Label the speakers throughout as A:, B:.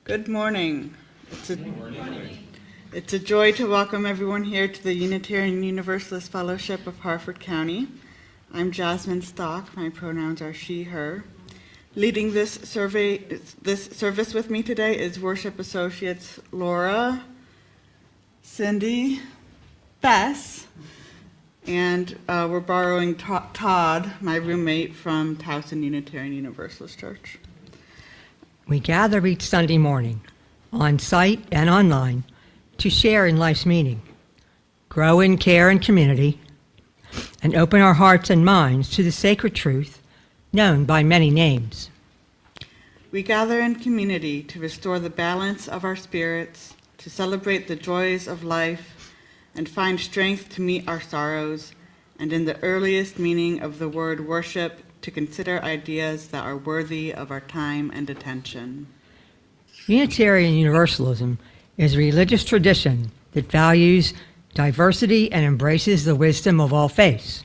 A: Good morning. It's a joy to welcome everyone here to the Unitarian Universalist Fellowship of Harford County. I'm Jasmine Stock. My pronouns are she, her. Leading this service with me today is Worship Associates Laura, Cindy, Bess, and we're borrowing Todd, my roommate, from Towson Unitarian Universalist Church.
B: We gather each Sunday morning, on site and online, to share in life's meaning, grow in care and community, and open our hearts and minds to the sacred truth known by many names.
A: We gather in community to restore the balance of our spirits, to celebrate the joys of life, and find strength to meet our sorrows, and in the earliest meaning of the word worship, to consider ideas that are worthy of our time and attention.
B: Unitarian Universalism is a religious tradition that values diversity and embraces the wisdom of all faiths.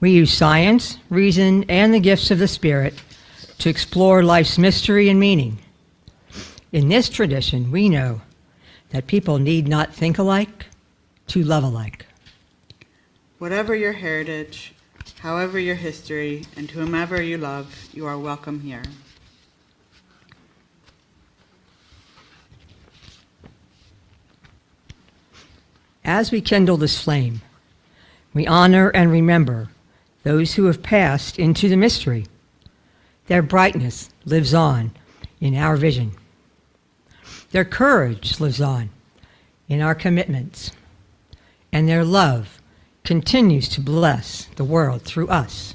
B: We use science, reason, and the gifts of the Spirit to explore life's mystery and meaning. In this tradition, we know that people need not think alike to love alike.
A: Whatever your heritage, however your history, and to whomever you love, you are welcome here.
B: As we kindle this flame, we honor and remember those who have passed into the mystery. Their brightness lives on in our vision. Their courage lives on in our commitments. And their love continues to bless the world through us.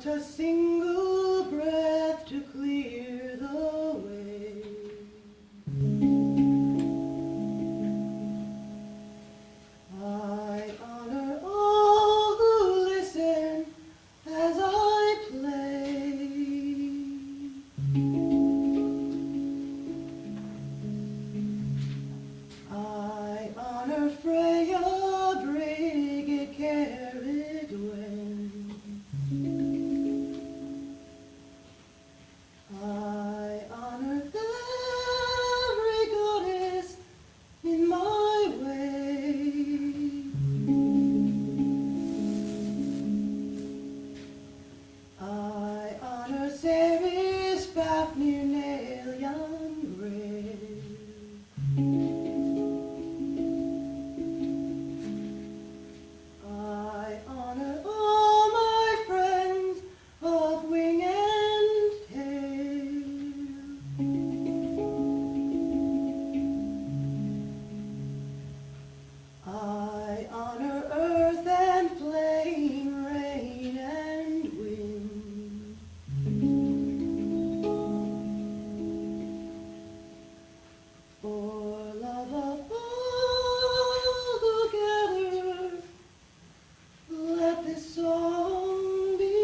C: A single breath to clear the way. I honor all who listen as I play. I honor Freya, Brigid, carried when I honor every goddess in my way. I honor Ceres, Fafnir, Nail, young grave. I honor all my friends of wing and tail. I honor earth and flame, rain and wind. For love of all who gather, let this song begin.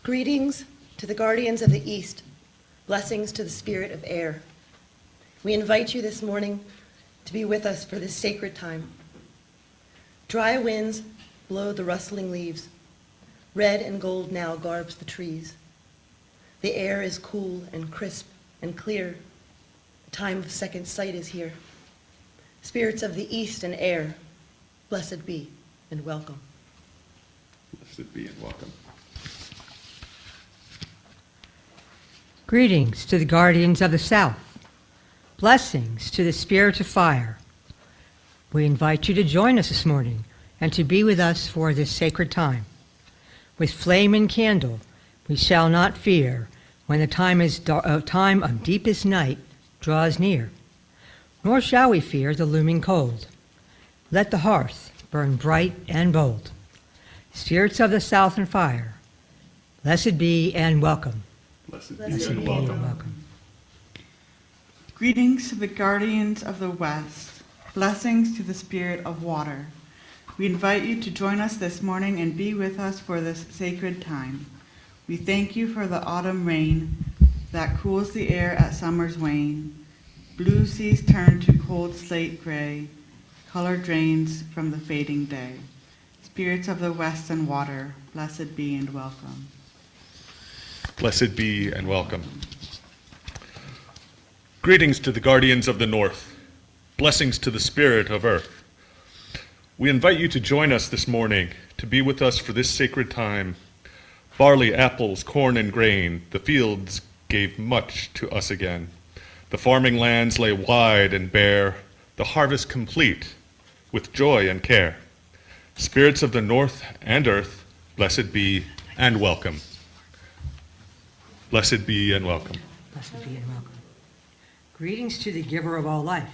D: Greetings to the guardians of the East,
C: Blessings to the spirit of air. We invite you this morning to be with us for this sacred time. Dry winds blow the rustling leaves. Red and gold now garbs the trees. The air is cool and crisp and clear. The time of second sight is here. Spirits of the east and air, blessed be and welcome.
D: Blessed be and welcome.
B: Greetings to the guardians of the south. Blessings to the spirit of fire. We invite you to join us this morning and to be with us for this sacred time. With flame and candle, we shall not fear when the time of deepest night draws near. Nor shall we fear the looming cold. Let the hearth burn bright and bold. Spirits of the south and fire, blessed be and welcome.
D: Blessed be
C: Blessed
D: and
C: be
D: welcome.
A: Greetings to the guardians of the west. Blessings to the spirit of water. We invite you to join us this morning and be with us for this sacred time. We thank you for the autumn rain that cools the air at summer's wane. Blue seas turn to cold slate gray. Color drains from the fading day. Spirits of the west and water, blessed be and welcome.
D: Blessed be and welcome. Greetings to the guardians of the north. Blessings to the spirit of earth. We invite you to join us this morning, to be with us for this sacred time. Barley, apples, corn, and grain, the fields gave much to us again. The farming lands lay wide and bare, the harvest complete, with joy and care. Spirits of the north and earth, blessed be and welcome. Blessed be and welcome.
B: Blessed be and welcome. Greetings to the giver of all life.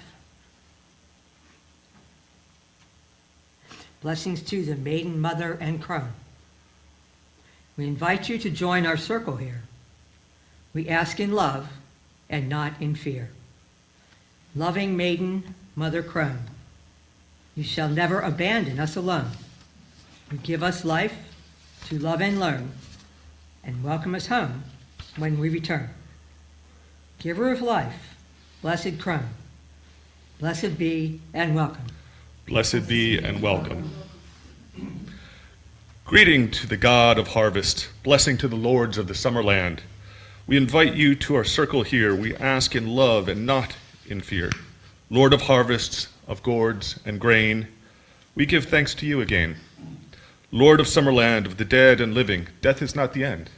B: Blessings to the maiden, mother, and crone. We invite you to join our circle here. We ask in love and not in fear. Loving maiden, mother, crone, you shall never abandon us alone. You give us life to love and learn, and welcome us home when we return. Giver of life, blessed crone, blessed be and welcome.
D: Blessed be and welcome. Greeting to the God of harvest, blessing to the lords of the summer land. We invite you to our circle here. We ask in love and not in fear. Lord of harvests, of gourds and grain, we give thanks to you again. Lord of summerland, of the dead and living, death is not the end,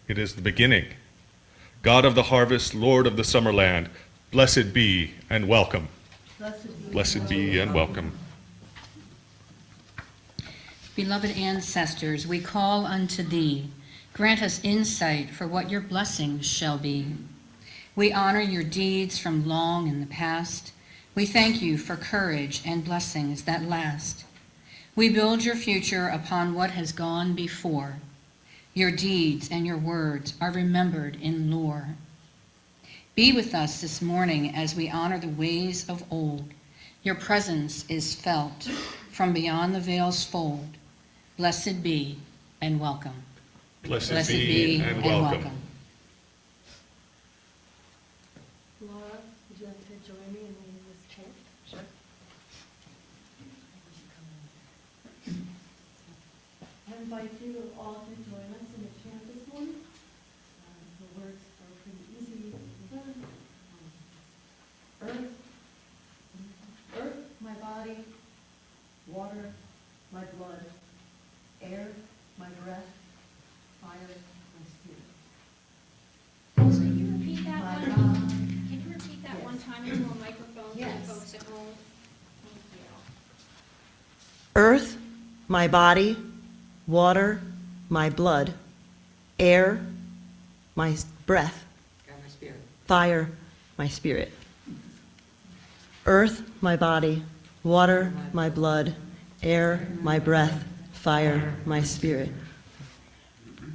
D: it is the beginning. God of the harvest, Lord of the summerland, blessed be and welcome. Blessed be and welcome.
E: Beloved ancestors, we call unto thee. Grant us insight for what your blessings shall be. We honor your deeds from long in the past. We thank you for courage and blessings that last. We build your future upon what has gone before. Your deeds and your words are remembered in lore. Be with us this morning as we honor the ways of old. Your presence is felt from beyond the veil's fold. Blessed be and welcome.
D: Blessed be and welcome.
C: Laura, would you like to join me in reading this chant? Sure. I invite you all to join us in the chant this morning. The words are pretty easy to learn. Earth, my body, water, my blood, air, my breath, fire, my spirit.
F: Can you repeat that
C: My
F: one?
C: God.
F: Can you repeat that
C: Yes.
F: one time into a microphone for
C: Yes.
F: the folks at home? Thank you.
C: Earth, my body, water, my blood, air, my breath, fire, my spirit. Earth, my body, water, my blood, air, my breath, fire, my spirit.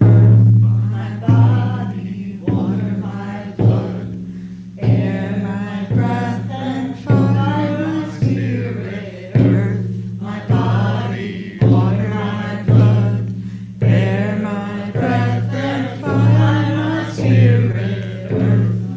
A: My body, water, my blood, air, my breath, and fire, my spirit. Earth, my body, water, my blood, air, my breath, and fire, my spirit. Earth,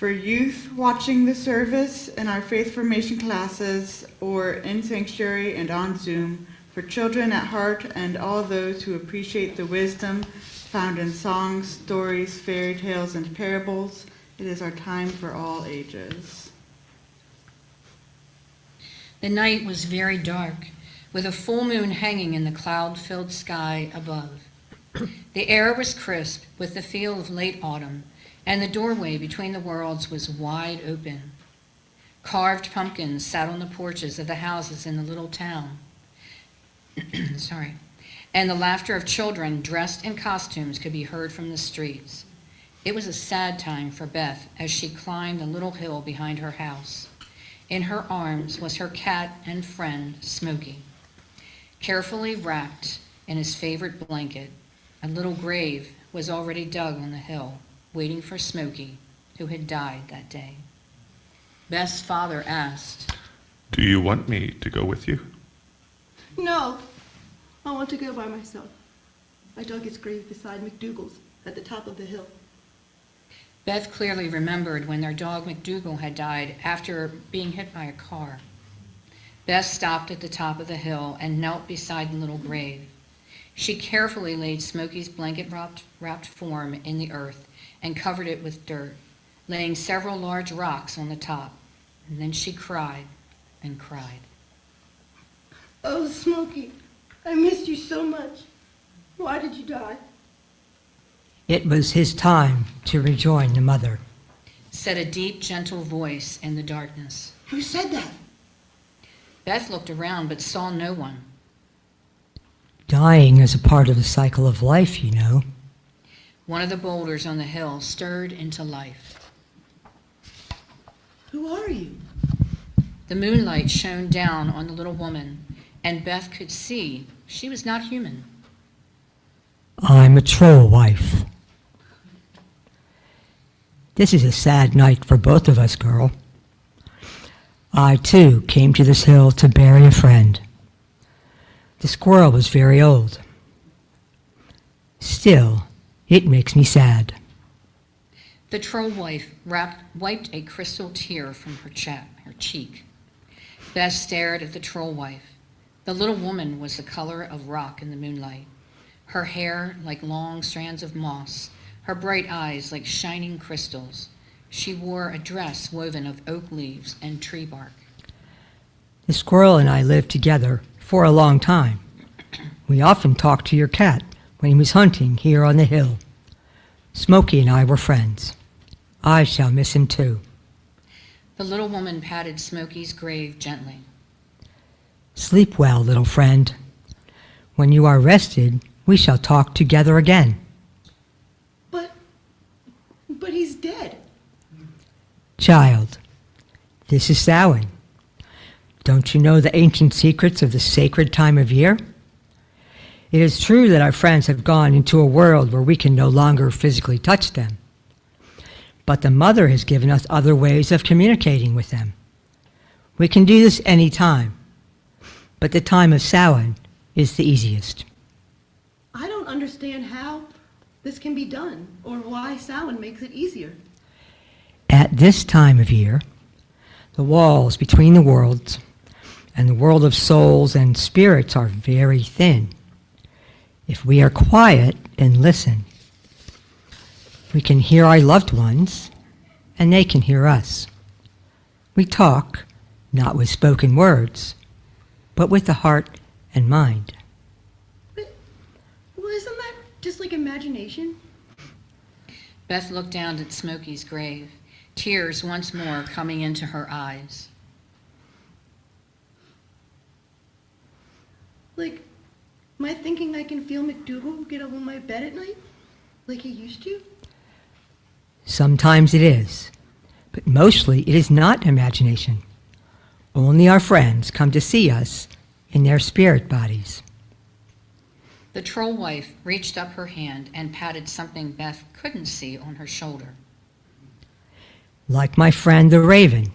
A: For youth watching the service in our faith formation classes or in sanctuary and on Zoom, for children at heart and all those who appreciate the wisdom found in songs, stories, fairy tales, and parables, it is our time for all ages.
E: The night was very dark, with a full moon hanging in the cloud-filled sky above. The air was crisp with the feel of late autumn, and the doorway between the worlds was wide open. Carved pumpkins sat on the porches of the houses in the little town. And the laughter of children dressed in costumes could be heard from the streets. It was a sad time for Beth as she climbed the little hill behind her house. In her arms was her cat and friend, Smokey. Carefully wrapped in his favorite blanket, a little grave was already dug on the hill, waiting for Smokey, who had died that day. Beth's father asked,
D: "Do you want me to go with you?"
C: No, I want to go by myself. I dug his grave beside McDougal's at the top of the hill.
E: Beth clearly remembered when their dog McDougal had died after being hit by a car. Beth stopped at the top of the hill and knelt beside the little grave. She carefully laid Smokey's blanket-wrapped form in the earth and covered it with dirt, laying several large rocks on the top. And then she cried and cried.
C: Oh, Smokey, I missed you so much. Why did you die?
B: It was his time to rejoin the mother.
E: Said a deep, gentle voice in the darkness.
C: Who said that?
E: Beth looked around but saw no one.
B: Dying is a part of the cycle of life, you know.
E: One of the boulders on the hill stirred into life.
C: Who are you?
E: The moonlight shone down on the little woman, and Beth could see she was not human.
B: I'm a troll wife. This is a sad night for both of us, girl. I, too, came to this hill to bury a friend. The squirrel was very old. Still, it makes me sad.
E: The troll wife wiped a crystal tear from her cheek. Beth stared at the troll wife. The little woman was the color of rock in the moonlight. Her hair like long strands of moss, her bright eyes like shining crystals. She wore a dress woven of oak leaves and tree bark.
B: The squirrel and I lived together for a long time. We often talked to your cat when he was hunting here on the hill. Smokey and I were friends. I shall miss him too.
E: The little woman patted Smokey's grave gently.
B: Sleep well, little friend. When you are rested, we shall talk together again.
C: But he's dead.
B: Child, this is Samhain. Don't you know the ancient secrets of the sacred time of year? It is true that our friends have gone into a world where we can no longer physically touch them. But the Mother has given us other ways of communicating with them. We can do this any time, but the time of Samhain is the easiest.
C: I don't understand how this can be done or why Samhain makes it easier.
B: At this time of year, the walls between the worlds and the world of souls and spirits are very thin. If we are quiet and listen, we can hear our loved ones, and they can hear us. We talk, not with spoken words, but with the heart and mind.
C: Well, isn't that just like imagination?
E: Beth looked down at Smokey's grave, tears once more coming into her eyes.
C: Like, am I thinking I can feel McDougal get up on my bed at night? Like you used to?
B: Sometimes it is, but mostly it is not imagination. Only our friends come to see us in their spirit bodies.
E: The troll wife reached up her hand and patted something Beth couldn't see on her shoulder.
B: Like my friend the raven,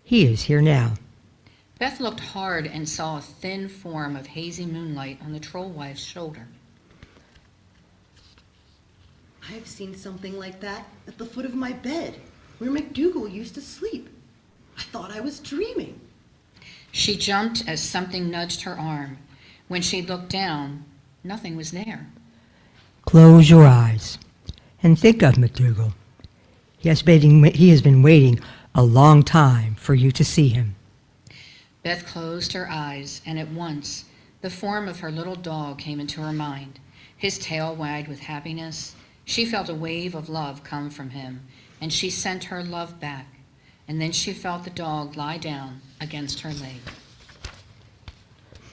B: he is here now.
E: Beth looked hard and saw a thin form of hazy moonlight on the troll wife's shoulder.
C: I've seen something like that at the foot of my bed, where McDougal used to sleep. I thought I was dreaming.
E: She jumped as something nudged her arm. When she looked down, nothing was there.
B: Close your eyes and think of McDougal. He has been waiting a long time for you to see him.
E: Beth closed her eyes, and at once the form of her little dog came into her mind. His tail wagged with happiness. She felt a wave of love come from him, and she sent her love back. And then she felt the dog lie down against her leg.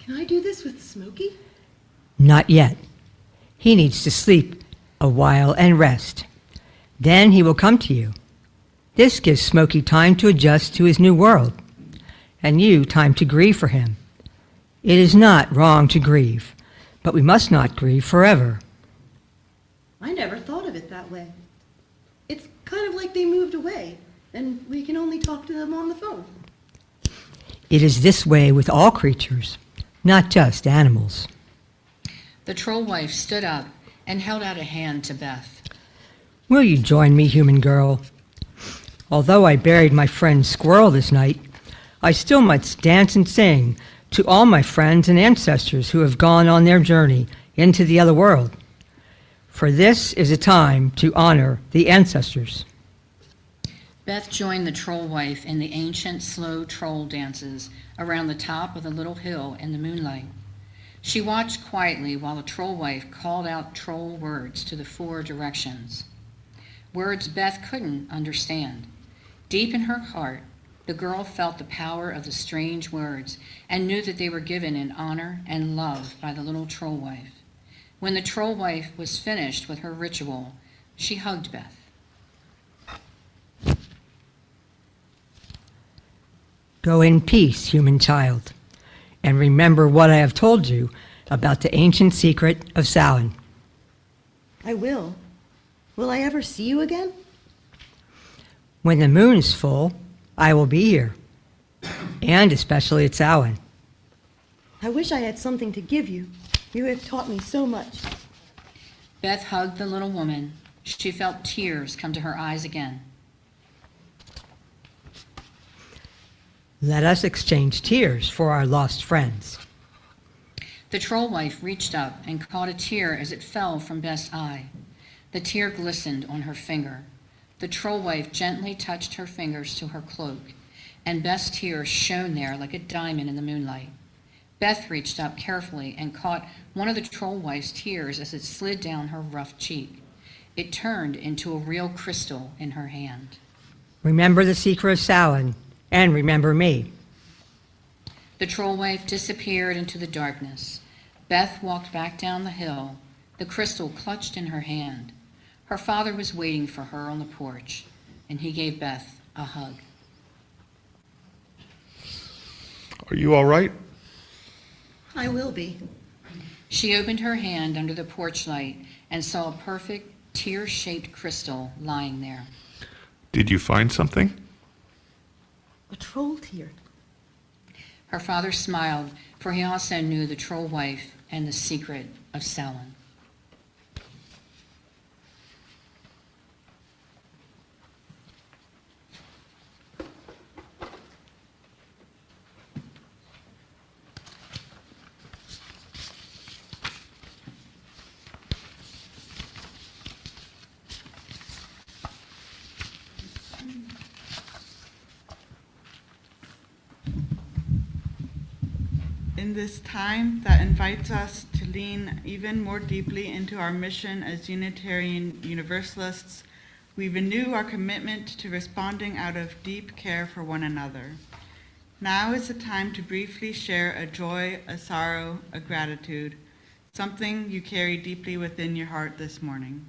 C: Can I do this with Smokey?
B: Not yet. He needs to sleep a while and rest. Then he will come to you. This gives Smokey time to adjust to his new world, and you time to grieve for him. It is not wrong to grieve, but we must not grieve forever.
C: I never thought of it that way. It's kind of like they moved away, and we can only talk to them on the phone.
B: It is this way with all creatures, not just animals.
E: The troll wife stood up and held out a hand to Beth.
B: Will you join me, human girl? Although I buried my friend Squirrel this night, I still must dance and sing to all my friends and ancestors who have gone on their journey into the other world. For this is a time to honor the ancestors.
E: Beth joined the troll wife in the ancient slow troll dances around the top of the little hill in the moonlight. She watched quietly while the troll wife called out troll words to the 4 directions. Words Beth couldn't understand. Deep in her heart, the girl felt the power of the strange words and knew that they were given in honor and love by the little troll wife. When the troll wife was finished with her ritual, she hugged Beth.
B: Go in peace, human child, and remember what I have told you about the ancient secret of Samhain.
C: I will. Will I ever see you again?
B: When the moon is full, I will be here, and especially at Samhain.
C: I wish I had something to give you. You have taught me so much.
E: Beth hugged the little woman. She felt tears come to her eyes again.
B: Let us exchange tears for our lost friends.
E: The troll wife reached up and caught a tear as it fell from Beth's eye. The tear glistened on her finger. The troll wife gently touched her fingers to her cloak, and Beth's tear shone there like a diamond in the moonlight. Beth reached up carefully and caught one of the troll wife's tears as it slid down her rough cheek. It turned into a real crystal in her hand.
B: Remember the secret of Samhain, and remember me.
E: The troll wife disappeared into the darkness. Beth walked back down the hill, the crystal clutched in her hand. Her father was waiting for her on the porch, and he gave Beth a hug.
D: Are you all right?
C: I will be.
E: She opened her hand under the porch light and saw a perfect tear-shaped crystal lying there.
D: Did you find something?
C: A troll tear.
E: Her father smiled, for he also knew the troll wife and the secret of Samhain.
A: In this time that invites us to lean even more deeply into our mission as Unitarian Universalists, we renew our commitment to responding out of deep care for one another. Now is the time to briefly share a joy, a sorrow, a gratitude. something you carry deeply within your heart this morning.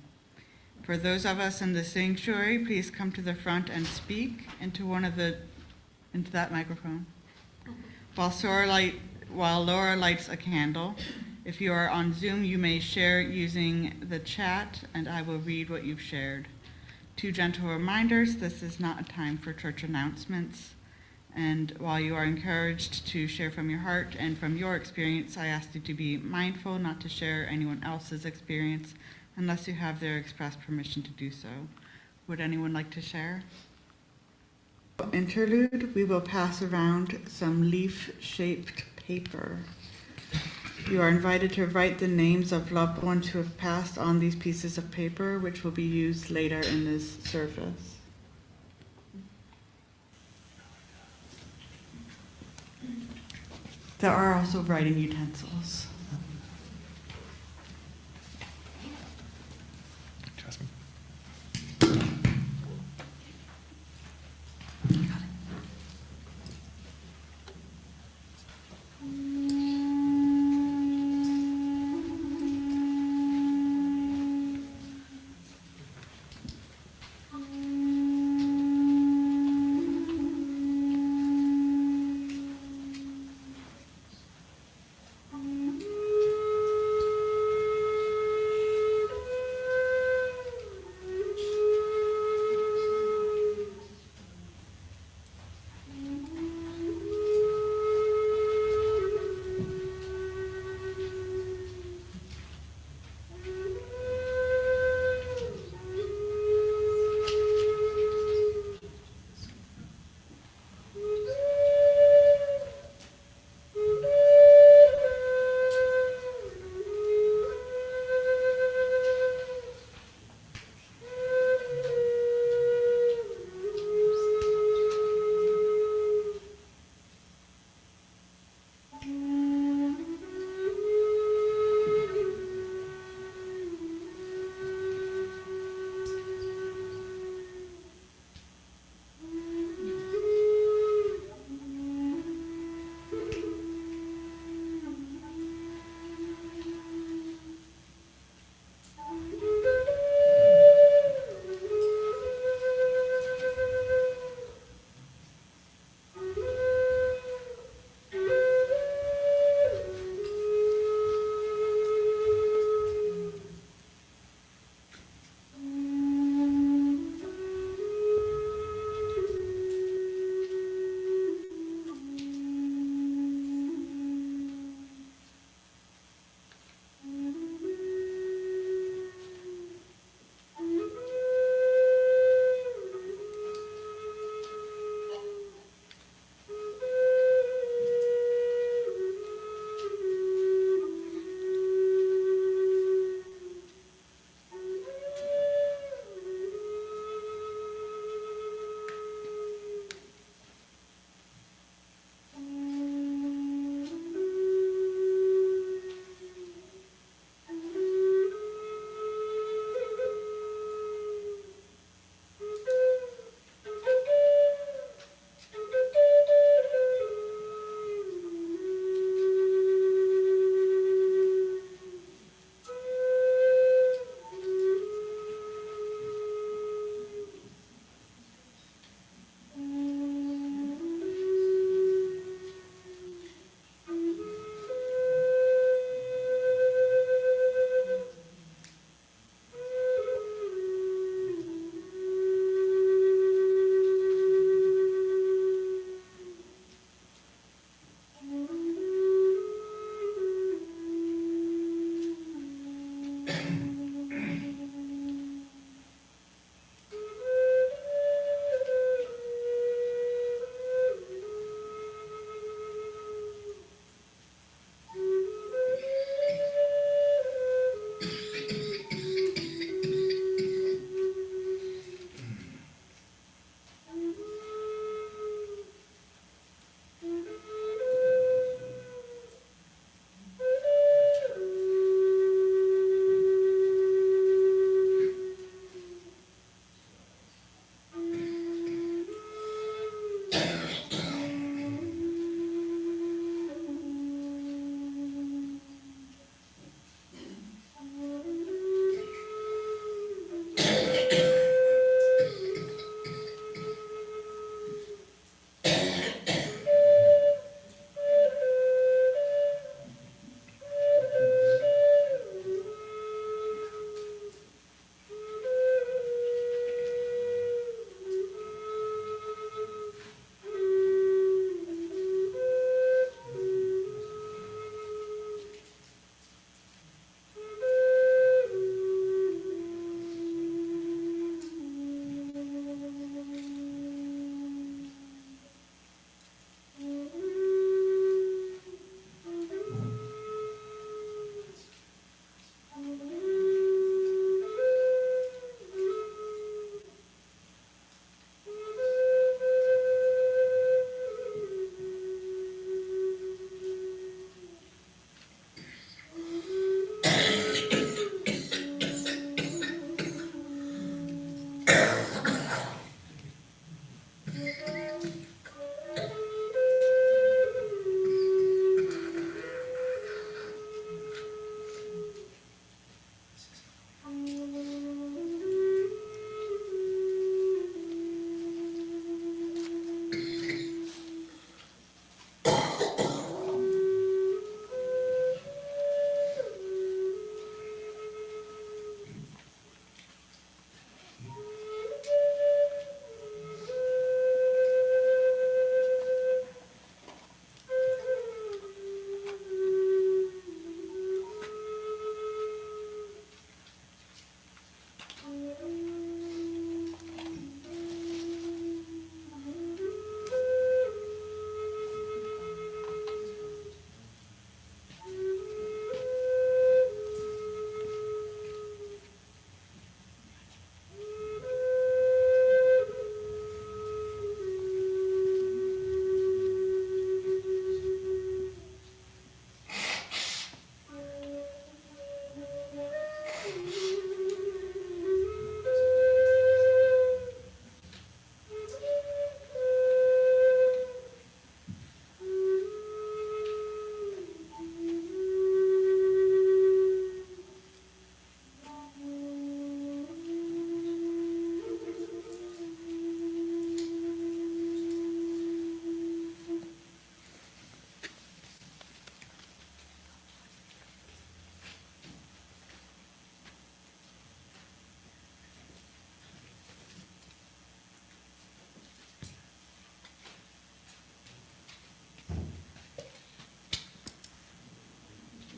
A: For those of us in the sanctuary, please come to the front and speak into that microphone. While Laura lights a candle, if you are on Zoom, you may share using the chat, and I will read what you've shared. 2 gentle reminders: this is not a time for church announcements. And while you are encouraged to share from your heart and from your experience, I ask you to be mindful not to share anyone else's experience unless you have their express permission to do so. Would anyone like to share? Interlude, we will pass around some leaf-shaped paper. You are invited to write the names of loved ones who have passed on these pieces of paper, which will be used later in this service. There are also writing utensils.
D: Jasmine.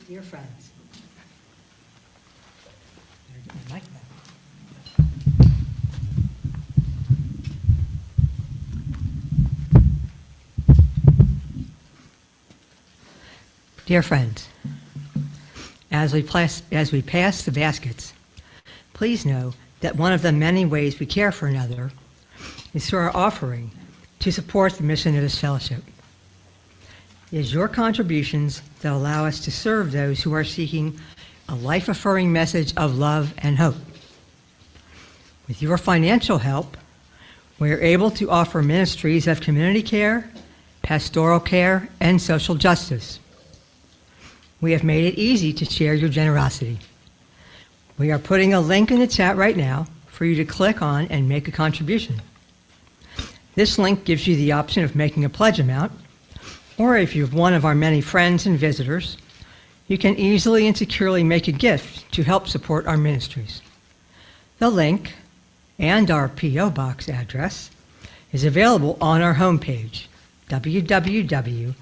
B: Dear friends. Better get my mic back. Dear friends, as we pass the baskets, please know that one of the many ways we care for another is through our offering to support the mission of this fellowship. It is your contributions that allow us to serve those who are seeking a life-affirming message of love and hope. With your financial help, we are able to offer ministries of community care, pastoral care, and social justice. We have made it easy to share your generosity. We are putting a link in the chat right now for you to click on and make a contribution. This link gives you the option of making a pledge amount, or if you're one of our many friends and visitors, you can easily and securely make a gift to help support our ministries. The link and our P.O. Box address is available on our homepage, www.uufhc.net.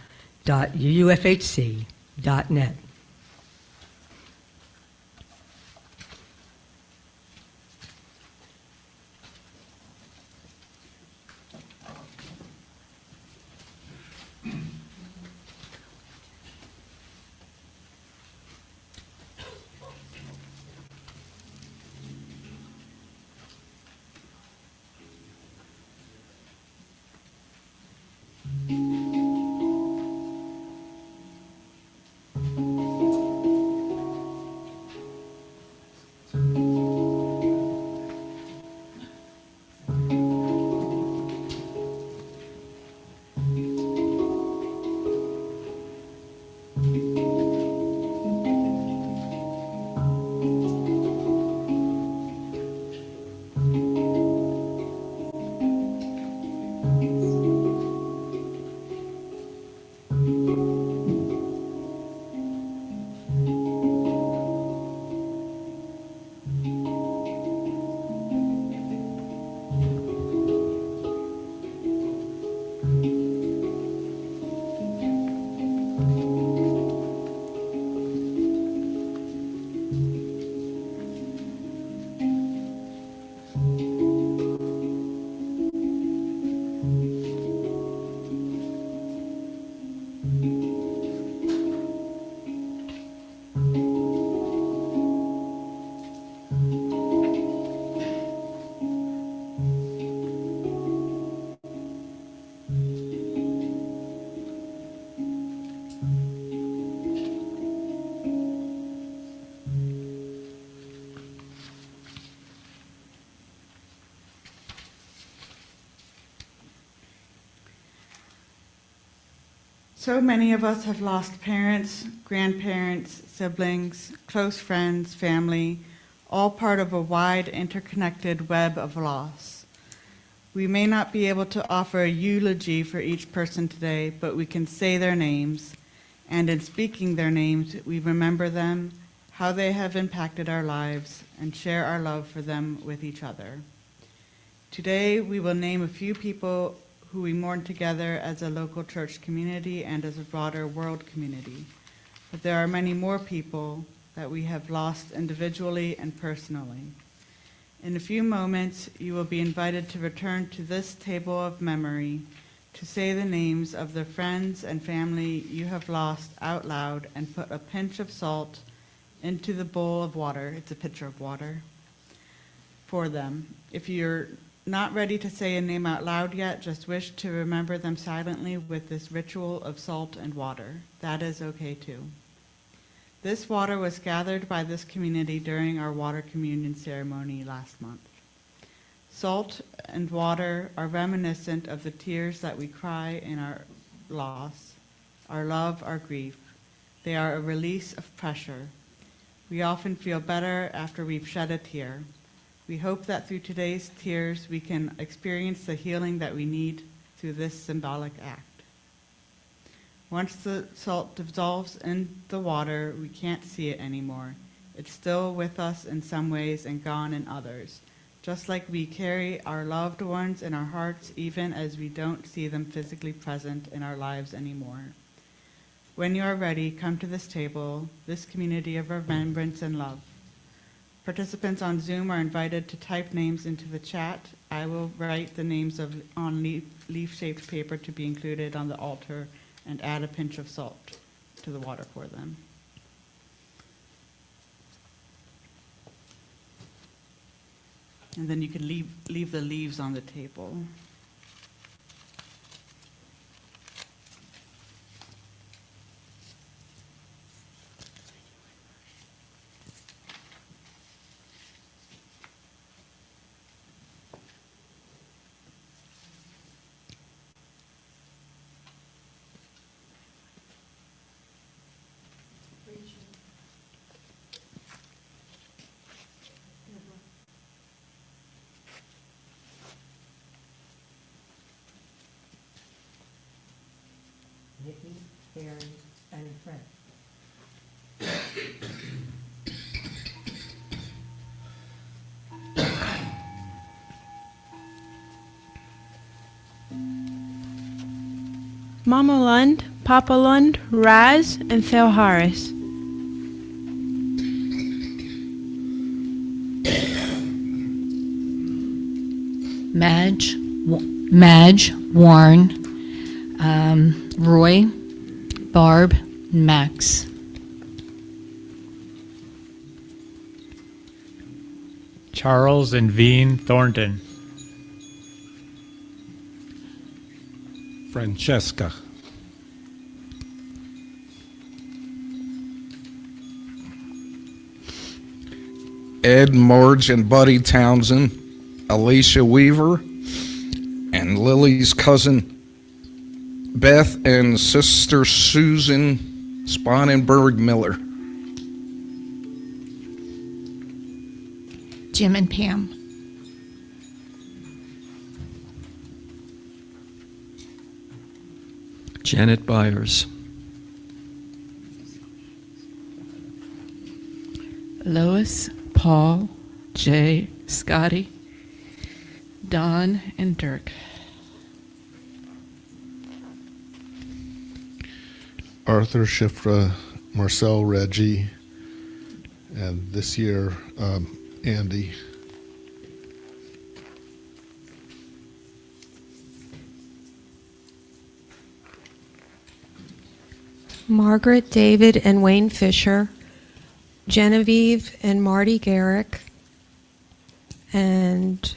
A: So many of us have lost parents, grandparents, siblings, close friends, family, all part of a wide, interconnected web of loss. We may not be able to offer a eulogy for each person today, but we can say their names, and in speaking their names, we remember them, how they have impacted our lives, and share our love for them with each other. Today, we will name a few people who we mourn together as a local church community and as a broader world community. But there are many more people that we have lost individually and personally. In a few moments, you will be invited to return to this table of memory to say the names of the friends and family you have lost out loud and put a pinch of salt into the bowl of water, it's a pitcher of water, for them. If you're not ready to say a name out loud yet, just wish to remember them silently with this ritual of salt and water. That is okay too. This water was gathered by this community during our water communion ceremony last month. Salt and water are reminiscent of the tears that we cry in our loss, our love, our grief. They are a release of pressure. We often feel better after we've shed a tear. We hope that through today's tears, we can experience the healing that we need through this symbolic act. Once the salt dissolves in the water, we can't see it anymore. It's still with us in some ways and gone in others, just like we carry our loved ones in our hearts even as we don't see them physically present in our lives anymore. When you are ready, come to this table, this community of remembrance and love. Participants on Zoom are invited to type names into the chat. I will write the names on leaf-shaped paper to be included on the altar and add a pinch of salt to the water for them. And then you can leave the leaves on the table.
B: Nikki, Karen, and Frank.
G: Mama Lund, Papa Lund, Raz, and Phil Harris.
E: Madge, Warren, Roy, Barb, and Max.
H: Charles and Veen Thornton.
I: Francesca. Ed, Marge, and Buddy Townsend, Alicia Weaver, and Lily's cousin Beth and sister Susan Spanenberg Miller.
J: Jim and Pam.
K: Janet Byers.
L: Lois, Paul, Jay, Scotty, Don, and Dirk.
M: Arthur, Shifra, Marcel, Reggie, and this year, Andy.
G: Margaret, David, and Wayne Fisher. Genevieve and Marty Garrick. And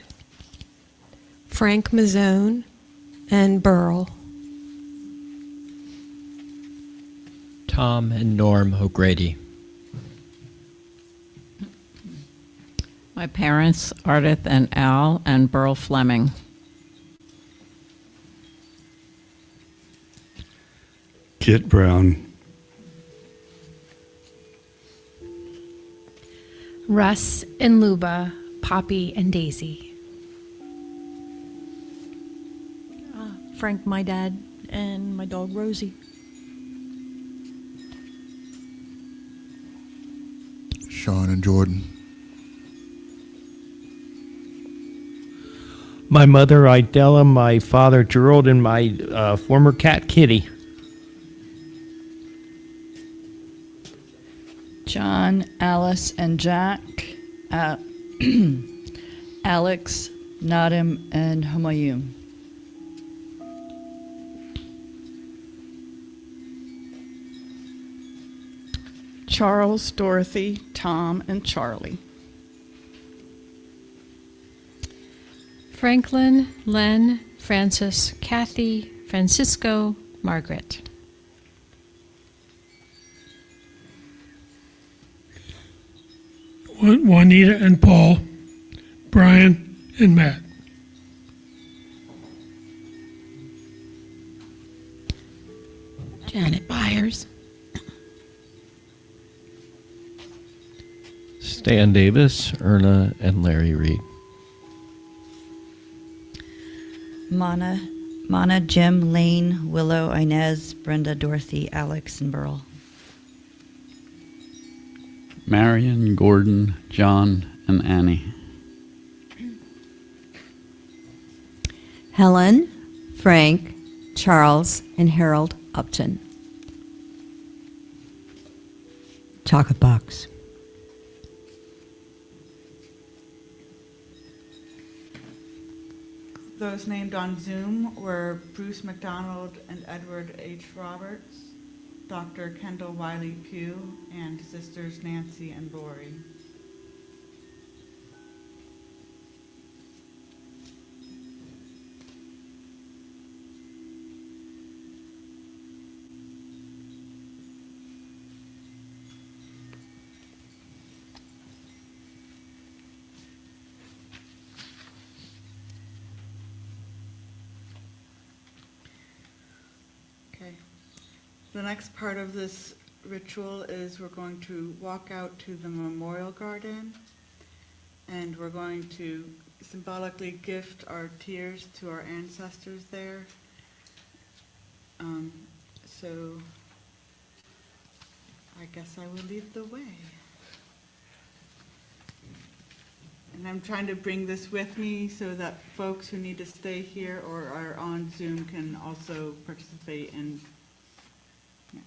G: Frank Mazzone and Burl.
K: Tom and Norm O'Grady.
L: My parents, Ardith and Al, and Burl Fleming.
N: Kit Brown.
J: Russ and Luba, Poppy and Daisy.
O: Frank, my dad, and my dog Rosie.
P: Sean and Jordan.
H: My mother, Idella, my father, Gerald, and my former cat, Kitty.
O: John, Alice, and Jack. Alex, Nadim, and Humayun.
L: Charles, Dorothy, Tom, and Charlie.
J: Franklin, Len, Francis, Kathy, Francisco, Margaret.
Q: Juanita and Paul, Brian and Matt.
J: Janet Byers.
K: Stan Davis, Erna, and Larry Reed.
R: Mana, Jim, Lane, Willow, Inez, Brenda, Dorothy, Alex, and Burl.
N: Marion, Gordon, John, and Annie.
S: Helen, Frank, Charles, and Harold Upton.
B: chocolate box.
A: Those named on Zoom were Bruce McDonald and Edward H. Roberts, Dr. Kendall Wiley Pugh, and sisters Nancy and Lori. Okay. The next part of this ritual is we're going to walk out to the memorial garden, and we're going to symbolically gift our tears to our ancestors there. So I guess I will lead the way. And I'm trying to bring this with me so that folks who need to stay here or are on Zoom can also participate in. Yeah.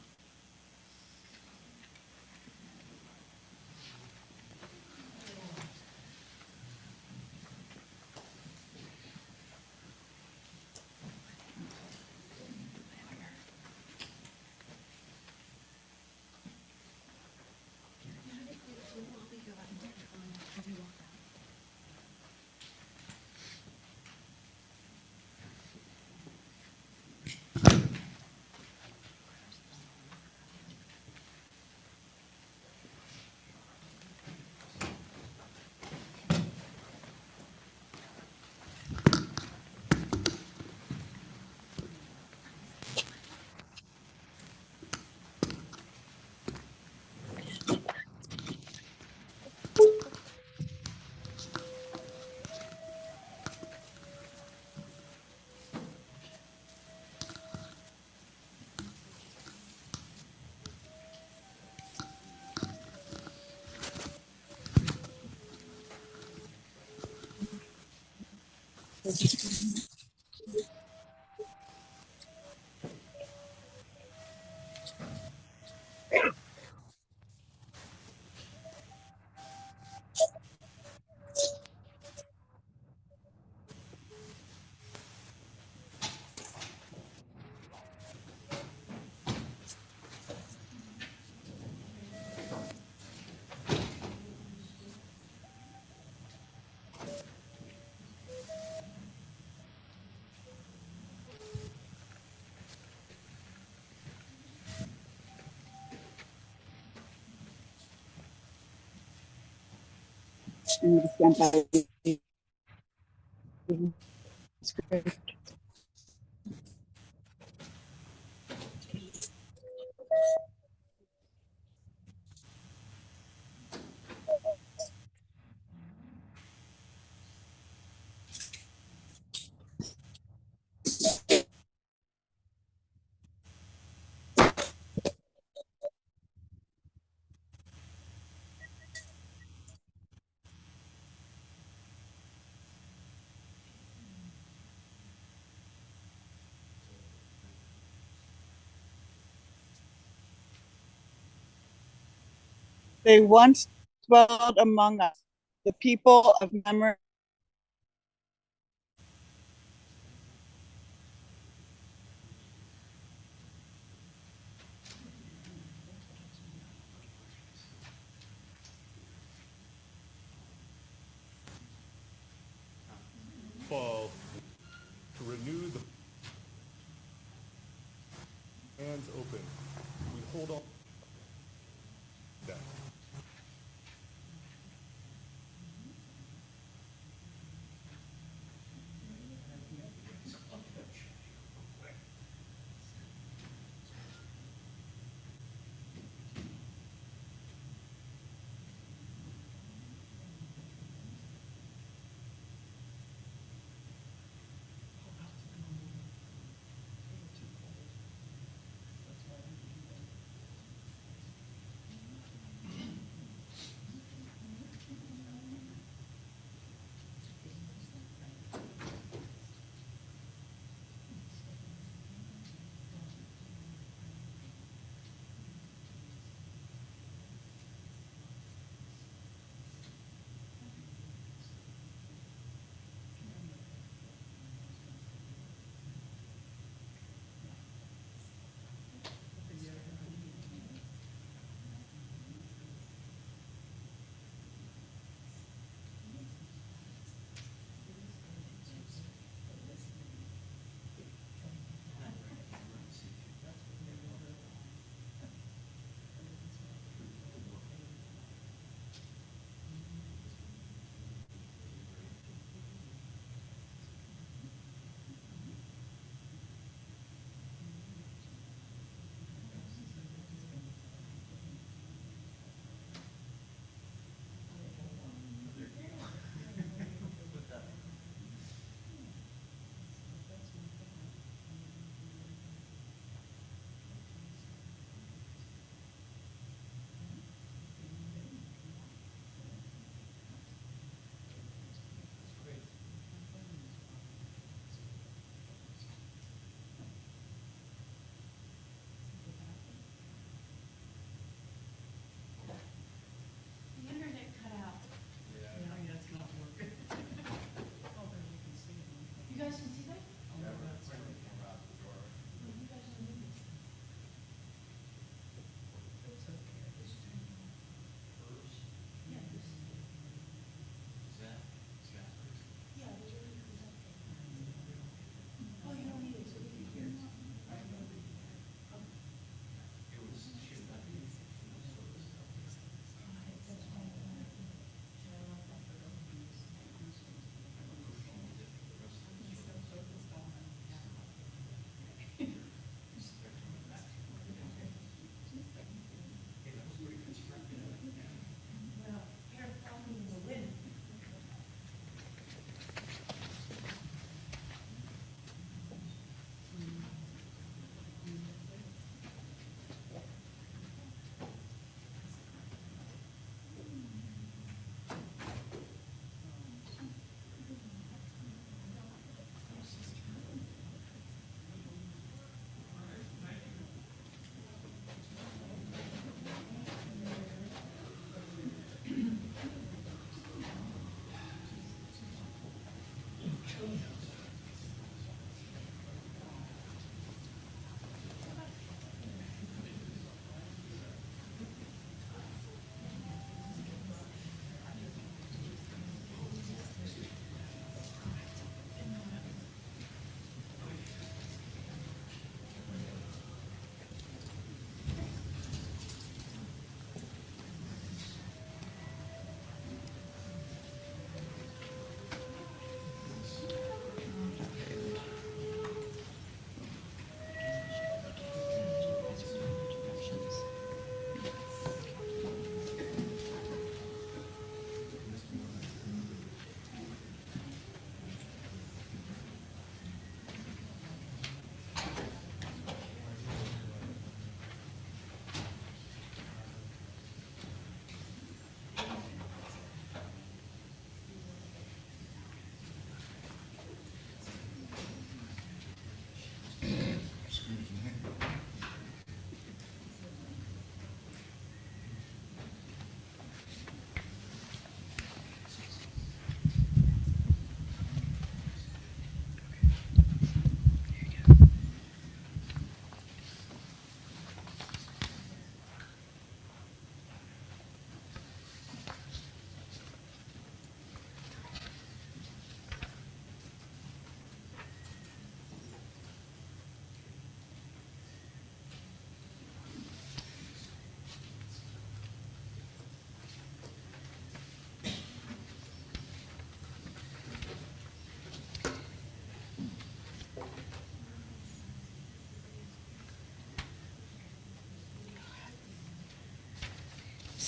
A: They once dwelled among us, the people of memory.
D: Fall to renew the hands open. We hold on that.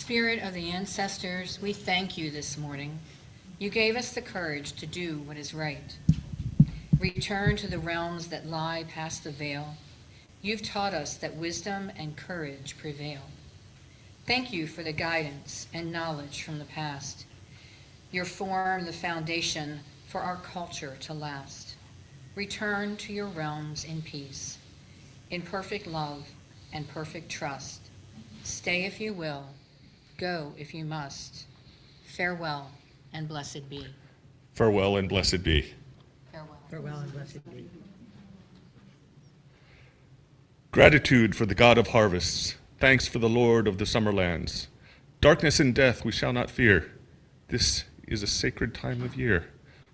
E: Spirit of the ancestors, we thank you this morning. You gave us the courage to do what is right. Return to the realms that lie past the veil. You've taught us that wisdom and courage prevail. Thank you for the guidance and knowledge from the past. You form the foundation for our culture to last. Return to your realms in peace, in perfect love and perfect trust. Stay if you will, go if you must. Farewell and blessed be.
D: Farewell and blessed be.
E: Farewell.
B: Farewell and blessed be.
D: Gratitude for the God of harvests. Thanks for the Lord of the summer lands. Darkness and death we shall not fear. This is a sacred time of year.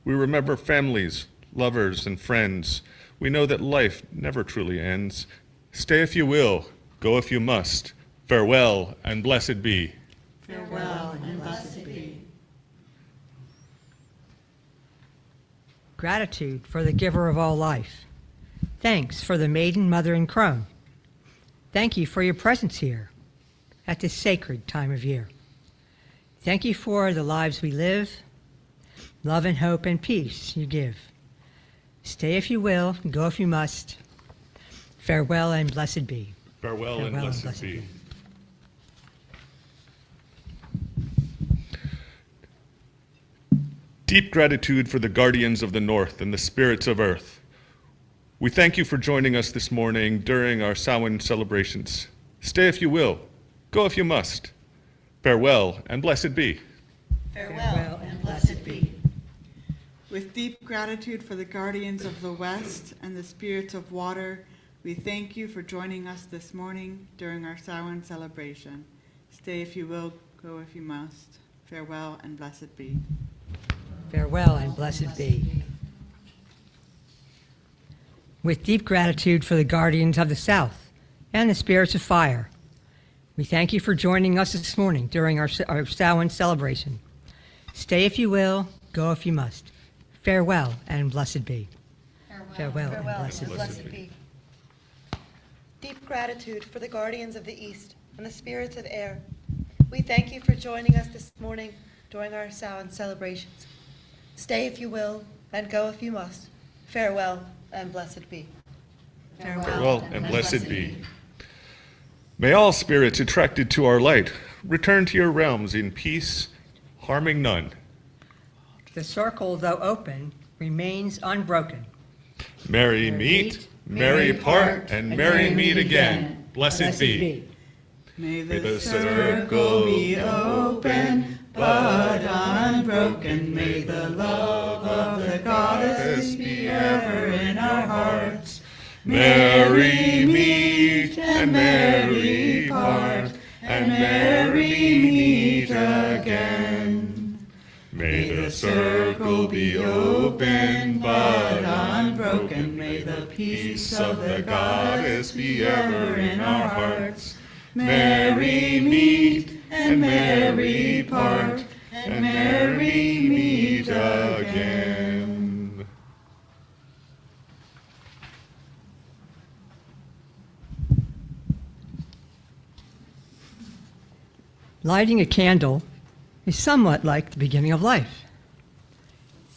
D: We remember families, lovers, and friends. We know that life never truly ends. Stay if you will, go if you must. Farewell and blessed be.
A: Farewell and blessed be.
B: Gratitude for the giver of all life. Thanks for the maiden, mother, and crone. Thank you for your presence here at this sacred time of year. Thank you for the lives we live, love and hope and peace you give. Stay if you will, go if you must. Farewell and blessed be.
D: Farewell and blessed be. Deep gratitude for the guardians of the north and the spirits of earth. We thank you for joining us this morning during our Samhain celebrations. Stay if you will, go if you must. Farewell and blessed be.
A: Farewell and blessed be. With deep gratitude for the guardians of the west and the spirits of water, we thank you for joining us this morning during our Samhain celebration. Stay if you will, go if you must. Farewell and blessed be.
B: Farewell and blessed be. With deep gratitude for the guardians of the south and the spirits of fire, we thank you for joining us this morning during our Samhain celebration. Stay if you will, go if you must. Farewell and blessed be. Farewell and blessed be.
C: Deep gratitude for the guardians of the east and the spirits of air. We thank you for joining us this morning during our Samhain celebrations. Stay if you will, and go if you must. Farewell and blessed be.
D: Farewell and blessed be. May all spirits attracted to our light return to your realms in peace, harming none.
B: The circle, though open, remains unbroken.
D: Merry meet, merry part, and merry meet again. Blessed be.
A: May the circle be open, but unbroken. May the love of the goddess be ever in our hearts.
D: Merry meet and merry part, and merry meet again. May the circle be open but unbroken. May the peace of the goddess be ever in our hearts. Merry meet and merry part, and merry meet again.
B: Lighting a candle is somewhat like the beginning of life.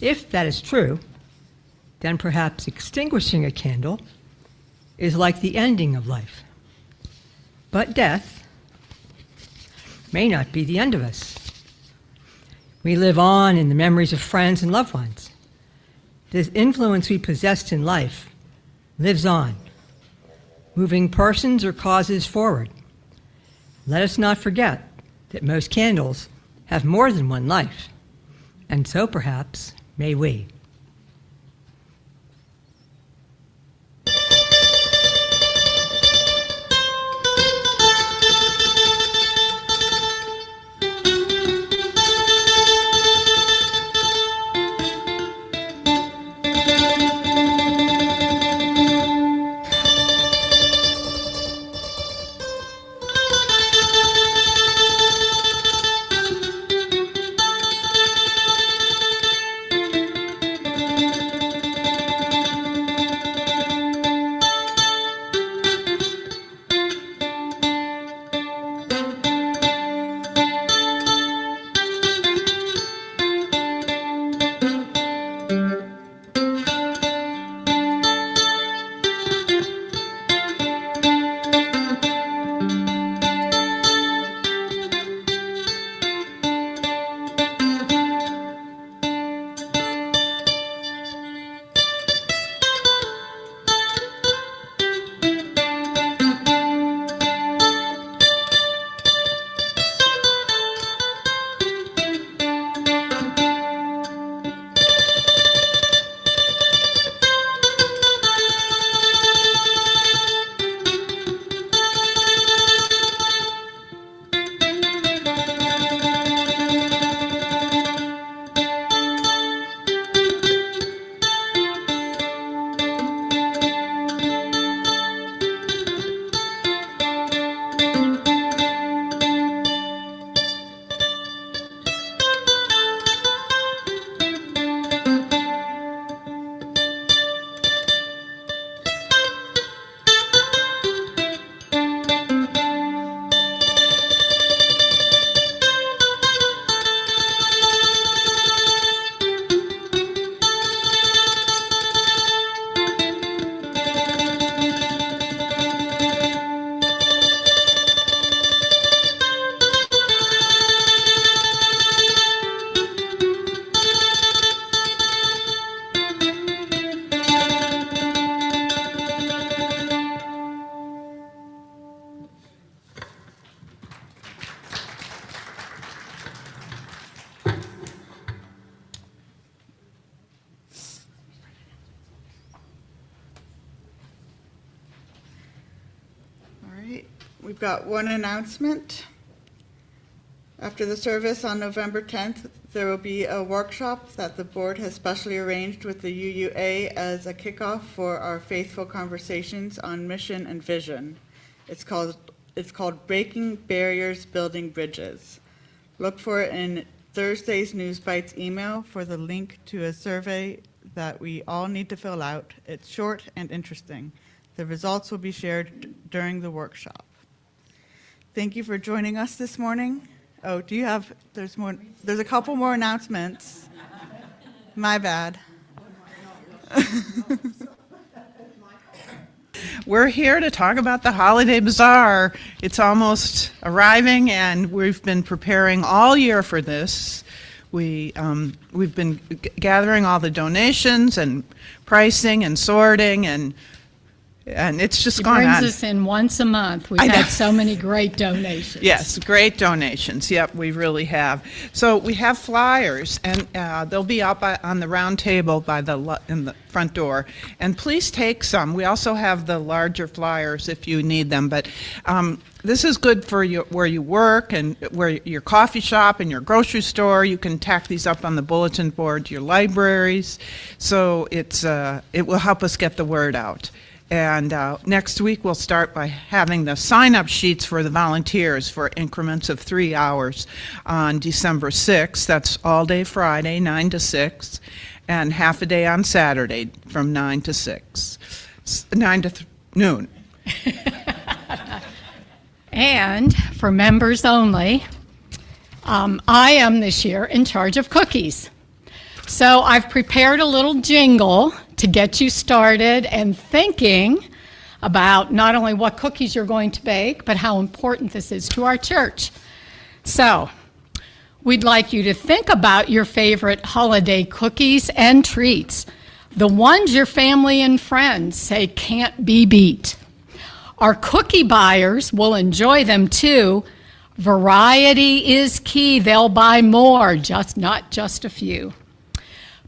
B: If that is true, then perhaps extinguishing a candle is like the ending of life. But death may not be the end of us. We live on in the memories of friends and loved ones. This influence we possessed in life lives on, moving persons or causes forward. Let us not forget that most candles have more than one life, and so perhaps may we.
A: We've got one announcement. After the service on November 10th, there will be a workshop that the board has specially arranged with the UUA as a kickoff for our faithful conversations on mission and vision. It's called Breaking Barriers, Building Bridges. Look for it in Thursday's News Bites email for the link to a survey that we all need to fill out. It's short and interesting. The results will be shared during the workshop. Thank you for joining us this morning. Oh, there's a couple more announcements. My bad.
S: We're here to talk about the Holiday Bazaar. It's almost arriving, and we've been preparing all year for this. We've been gathering all the donations and pricing and sorting, and And it's just
T: It
S: gone
T: brings
S: on.
T: us in once a month. We've
S: I know.
T: had so many great donations.
S: Yes, great donations. Yep, we really have. So we have flyers, and they'll be out on the round table by in the front door. And please take some. We also have the larger flyers if you need them. But this is good for where you work and where your coffee shop and your grocery store. You can tack these up on the bulletin board to your libraries. So it will help us get the word out. And next week we'll start by having the sign-up sheets for the volunteers for increments of 3 hours on December 6th. That's all day Friday, 9 to 6, and half a day on Saturday from 9 to 6, 9 to noon.
T: And for members only, I am this year in charge of cookies. So I've prepared a little jingle to get you started and thinking about not only what cookies you're going to bake, but how important this is to our church. So we'd like you to think about your favorite holiday cookies and treats, the ones your family and friends say can't be beat. Our cookie buyers will enjoy them too. Variety is key. They'll buy more, not just a few.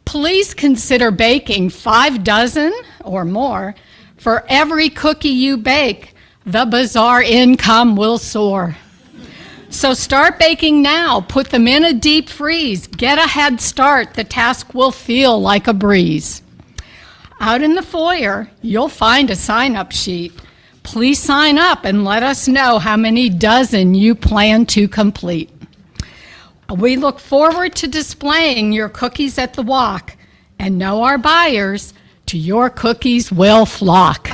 T: Please consider baking 5 dozen or more. For every cookie you bake, the bazaar income will soar. So start baking now. Put them in a deep freeze. Get a head start. The task will feel like a breeze. Out in the foyer, you'll find a sign-up sheet. Please sign up and let us know how many dozen you plan to complete. We look forward to displaying your cookies at the walk, and know our buyers, to your cookies will flock.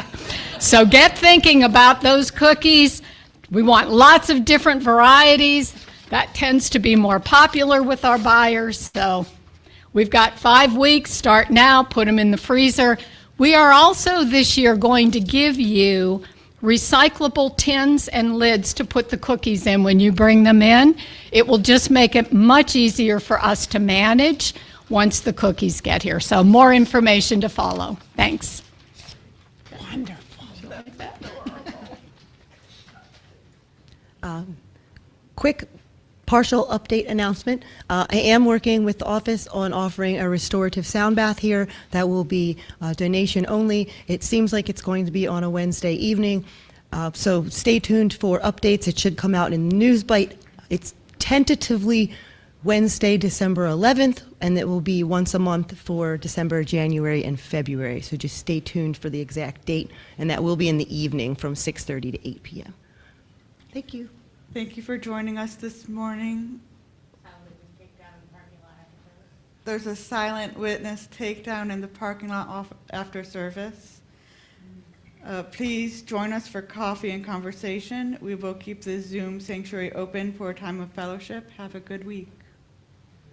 T: So get thinking about those cookies. We want lots of different varieties. That tends to be more popular with our buyers. So we've got 5 weeks. Start now. Put them in the freezer. We are also this year going to give you recyclable tins and lids to put the cookies in when you bring them in. It will just make it much easier for us to manage once the cookies get here. So more information to follow. Thanks.
S: Wonderful.
C: Quick partial update announcement. I am working with the office on offering a restorative sound bath here that will be donation only. It seems like it's going to be on a Wednesday evening, so stay tuned for updates. It should come out in News Bite. It's tentatively Wednesday, December 11th, and it will be once a month for December, January, and February. So just stay tuned for the exact date, and that will be in the evening from 6:30 to 8 p.m. Thank you.
A: Thank you for joining us this morning. There's a silent witness takedown in the parking lot after service. Please join us for coffee and conversation. We will keep the Zoom sanctuary open for a time of fellowship. Have a good week.